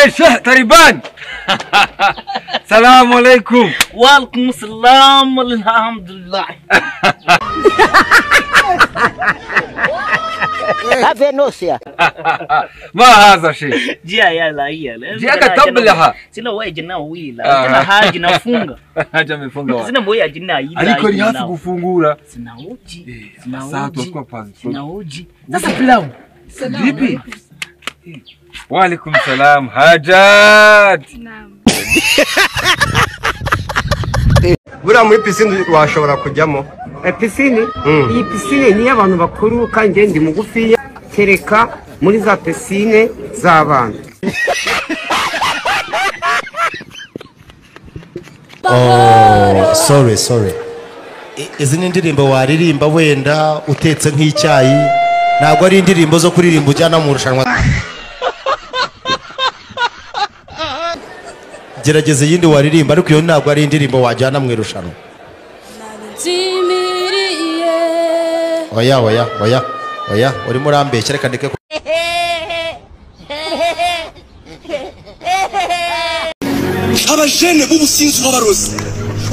شيخ طالبان. السلام عليكم. وعليكم السلام والحمد لله. فينوسيا. ما هذا شيء. جيا يلا يلا. جيا كتبلها. Sina wewe jina wila. Jina haji nafunga. Haja mefunga. Sina moya jina ila. Aliko ni hafu kufungura. Sina uji. Sasa tukua pazi. Sina uji. Sasa pilau. Vipi? Wa alaikum salam. Hajat. Naam. Buriya muri pisine washobora kujyamo. Pisine? Iyi pisine ni y'abantu bakuru kandi ndi mugufiya kereka muri za pisine z'abana. Oh, sorry. Izi ni indirimbo waririmba wenda utetse nk'icyayi, ntabwo ari indirimbo zo kuririmba ujyana mu rushanwa. Gerageza yindi waririmba, ariko iyo ntabwo ari indirimbo wajyana mu irushanwa. Oya, urimo urambeshya, reka ndeke. Abajene b'ubusinzi b'abarozi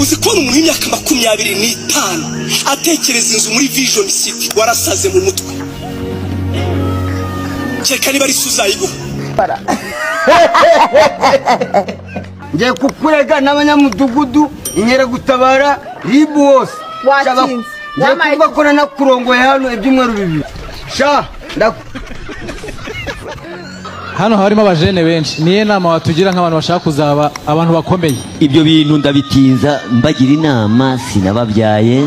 uzi ko umuntu w'imyaka 25 atekereza inzu muri Vision City warasaze mu mutwe. Cheka niba ari suzayigo. Ngiye kukurega n'abanyamudugudu inyere gutabara ribu wose. Watinze. Ngiye kuba na kurongoye hano ibyumweru bibiri. Sha hano harimo abajene benshi. Niye nama watugira nk'abantu bashaka kuzaba abantu bakomeye. Ibyo bintu ndabitinza mbagira inama sinababyaye.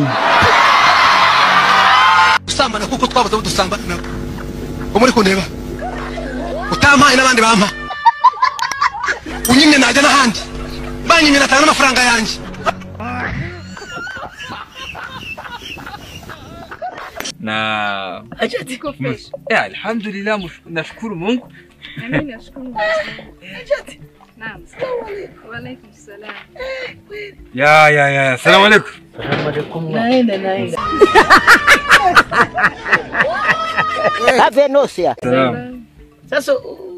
Usambana kuko twabaza budusambana. Umuri kundeba. Utamaye n'abandi bampa. Unyimye najya n'ahandi. Banyimye natanga n'amafaranga yanjye. Na Ziko fresh. alhamdulillah, nashukuru Mungu. Mimi nashukuru Mungu. Naam. Wa alaikum salam. Ya. Assalamu alaikum. Naenda. Fenosia. Salam. Sasa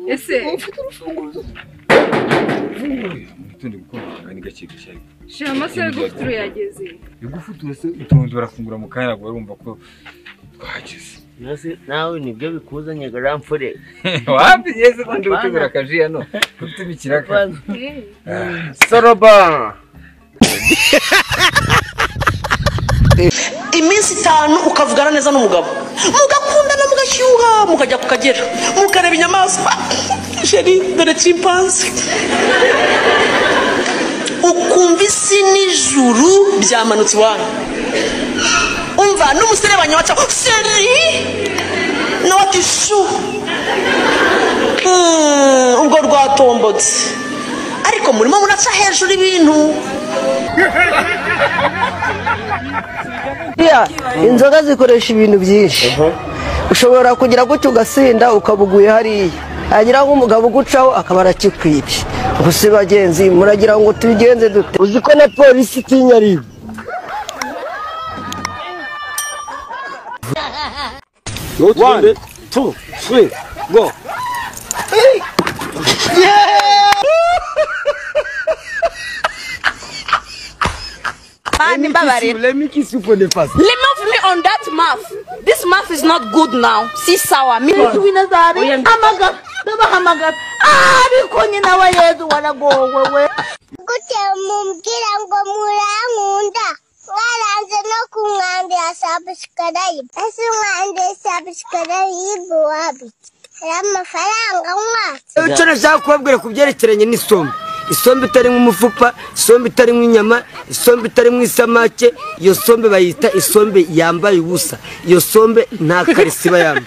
Ese. Tundi gukora kandi gakikisha. Shama se gufuturu yageze. Igufutura se utonde barafungura mu kanya ngo barumva ko twahageze. Nase nawe nibyo bikuzanye garamfure. Wapi yese ko ndi gutegura akaji hano. Kutumikira ka. Soroba. Iminsi 5 ukavugana neza n'umugabo. Mugakundana mugashyuha mukajya kukagera. Mukareba inyamaswa. Sheri dore chimpanzee. Ukumva isi n'ijuru byamanutse wana. Umva n'umusore banyawacha seri n'abatishu. Ubwo rwatombotse. Ariko murimo munaca hejuru ibintu. Inzoga zikoresha ibintu byinshi. Ushobora kugira gutyo ugasinda ukabuguye hariya. Agira nk'umugabo ugucaho akaba arakikwibye. Gusa bagenzi muragira ngo tubigenze dute? Uzi ko na polisi tinyari. One, two, three, go. Let me kiss you for the first. Remove me on that mouth. This mouth is not good now. See sour. Me winazari. Amaga. Hamaga. Bikonye na wayezu waragowe. Gute mumbwira ngo murankunda. Waranze no kumwandira subscribe. Ese umwandira subscribe wabi. Amafaranga mwatse. Icyo nashaka kubabwira ku byerekeranye n'isombe. Isombe itari nk'umufupa, isombe itari nk'inyama, isombe itari nk'isamake, iyo sombe bayita isombe yambaye ubusa. Iyo sombe nta karisiba yambaye.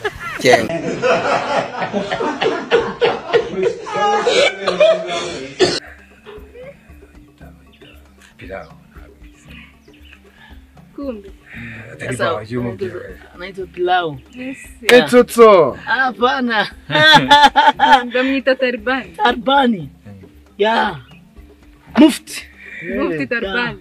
Kumbe. sasa naitwa pilau. Etoto. Hapana. Ndamwita Tarbani. Tarbani. Ya. Mufti. Mufti Tarbani.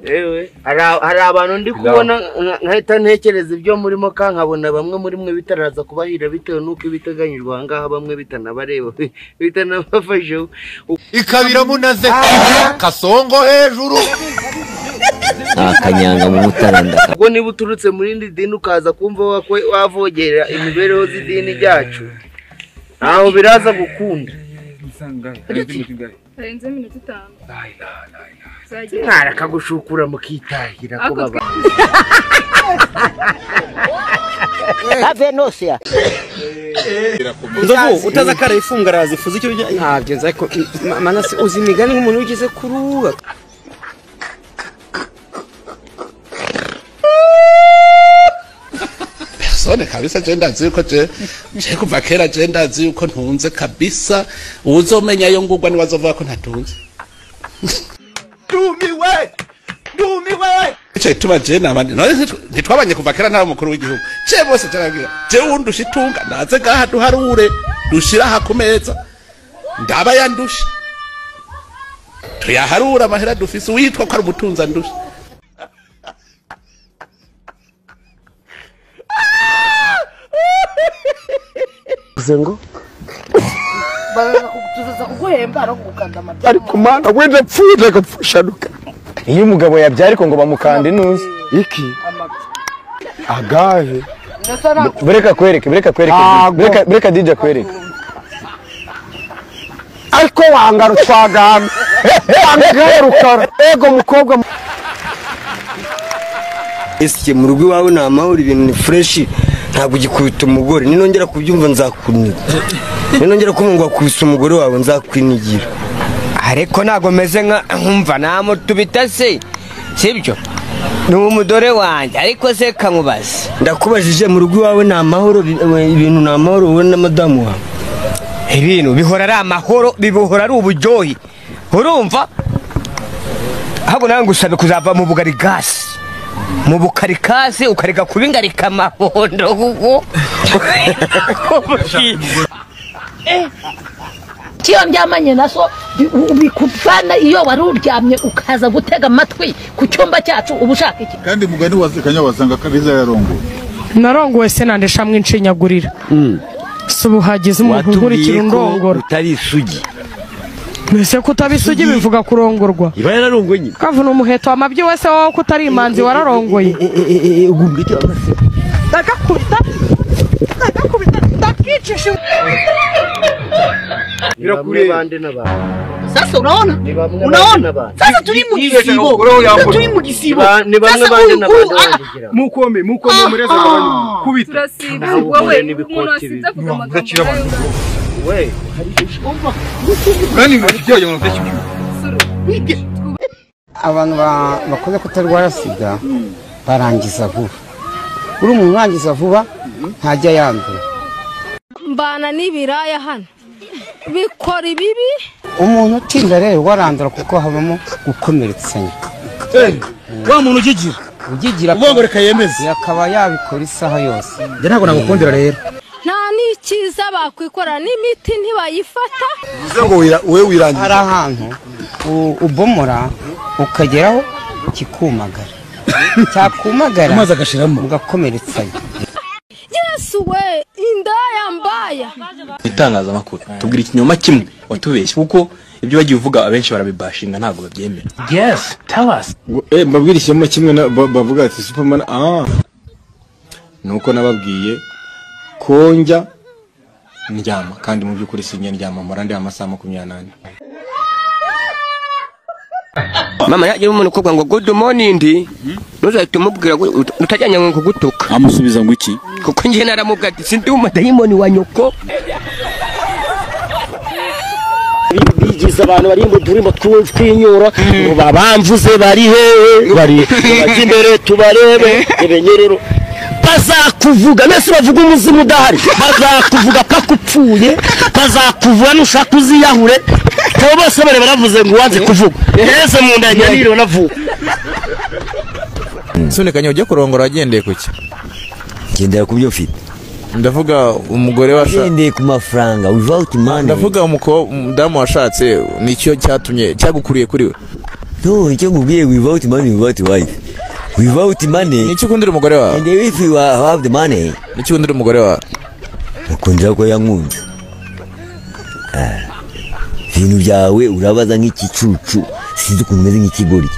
Ewe hari abantu ndi kubona nkahita ntekereza ibyo murimo kankabona bamwe muri mwe bitaraza kubahira bitewe nuko ibiteganyijwe ahangaha bamwe bitanabareba bitanabafashe ikabira munaze kasongo hejuru akanyanga mu mutaranda ubwo niba uturutse muri indi dini ukaza kumva wavogera imibereho z'idini ryacu naho biraza gukunda Harenze minota 5. Mwaraka gushukura mukitahira ko baba. Ave nosia. Nzovu utaza kare ifunga razifuza icyo ntabyo nza ko manase uzi imigani nk'umuntu ugize kuruga. Sone kabisa jenda ziko je kuva kera jenda ziko ntunze kabisa uzomenya yo ngugwa ni wazova ko ntatunze dumiwe cyo tuba je nabandi ntitwabanye kuva kera nta mukuru w'igihugu je bose cyaragira je undusha itunga naze gaha duharure dushira ha kumeza ndaba yandusha tuyaharura amahera dufise witwa ko ari umutunza ndusha Zengo tuzaza kuguhemba no kugukanda amatwi ariko mana wenda pfuye gapfushanuka iyo umugabo yabyara ariko ngo bamukande nuzi iki agahe bureka kwereke bureka DJ kwereke ariko wangara twagana wangaruka ego mukobwa Ese mu rugo wawe na amahoro ibintu ni fresh ntabwo gikubita umugore ninongera kubyumva nzakuniga ninongera kumungwa kubisa umugore wawe nzakwinigira ariko nago meze nkumva namutubita se sibyo ni umudore wanjye ariko se kankubaze ndakubajije mu rugo wawe na amahoro ibintu na amahoro wowe na madamu wawe ibintu bihora ari amahoro bibohora ari uburyohi urumva ahubwo nawe ngusabe kuzava mu bugari gas mu bukarikase ukareka kubingarika amahondo kuko kiyo ndyamanye naso bikuvana iyo wari uryamye ukaza gutega amatwi ku cyumba cyacu ubushaka iki kandi mugani wazikanya wasanga kabiza yarongo narongowe se nandesha mwincinyagurira subuhagize umuntu nkurikira ndongora utari isugi Nese kutabisugi bivuga kurongorwa. Iba yararongoye. Kavuna umuheto amabyi wese wowe kutari imanzi wararongoye. Ugumbike amase. Ndakakubita. Ndakicisha. Birakure bande nabandi. Sasa unaona? Sasa turi mu gisibo. Turi mu gisibo. Ni bamwe bande nabandi. Mukome mureza abantu kubita. Turasiba wowe umuntu asize kuva amagambo. We, Gani mujyaje mu ntekerezo. Abantu bakoze kutarwara sida barangiza vuba. Uri umuntu urangiza vuba ntajya yandura. Mbana n'ibiraya hano. Bikora ibibi. Umuntu utinda rero warandura kuko habamo gukomeretsanya. Wa muntu ugigira ubongoreka yemeze yakaba yabikora isaha yose. Je ntago nagukundira rero. Nta n'ikiza bakwikora n'imiti ntibayifata. Ngo we wirangiza. Hari ahantu ubomora ukageraho kikumagara. Cyakumagara amazi agashiramo ugakomeretsanya. Yesu we indaya mbaya. Itangaza makuru tubwira ikinyoma kimwe watubeshye kuko ibyo bagiye uvuga abenshi barabibashinga ntago babyemera. Yes, tell us. Mbabwira ikinyoma kimwe bavuga ati Superman nuko nababwiye konjya ndyama kandi mu byukuri sinjya ndyama marandi amasaha 28. Mama yaje umuntu kokwa ngo good morning nuzahita umubwira utajyanye ngo kugutuka amusubiza ngo iki kuko ngiye naramubwira ati sindi umudayimoni wa nyoko bigize abantu bari mu turimo twinyura babamvuze bari hehe bari imbere tubarebe ebenyerero bazakuvuga nese bavuga umuzimu udahari bazakuvuga pakupfuye bazakuvuga nushaka uziyahure ko bose bare baravuze ngo wanze kuvuga nese mu ndanya niro navuga Sonekanya ujye kurongora agendeye kuki gendera kubyo ufite ndavuga umugore washatse agendeye ku mafaranga without money ndavuga umudamu washatse nicyo cyatumye cyagukuriye kuri we No, icyo mubwiye without money, without wife. Without money. Niki ukundira umugore wawe? And if you have the money. Niki ukundira umugore wawe? Ukundira ko yankunze. Ibintu byawe urabaza nk'ikicucu, sinzi ukuntu umeze nk'ikigori.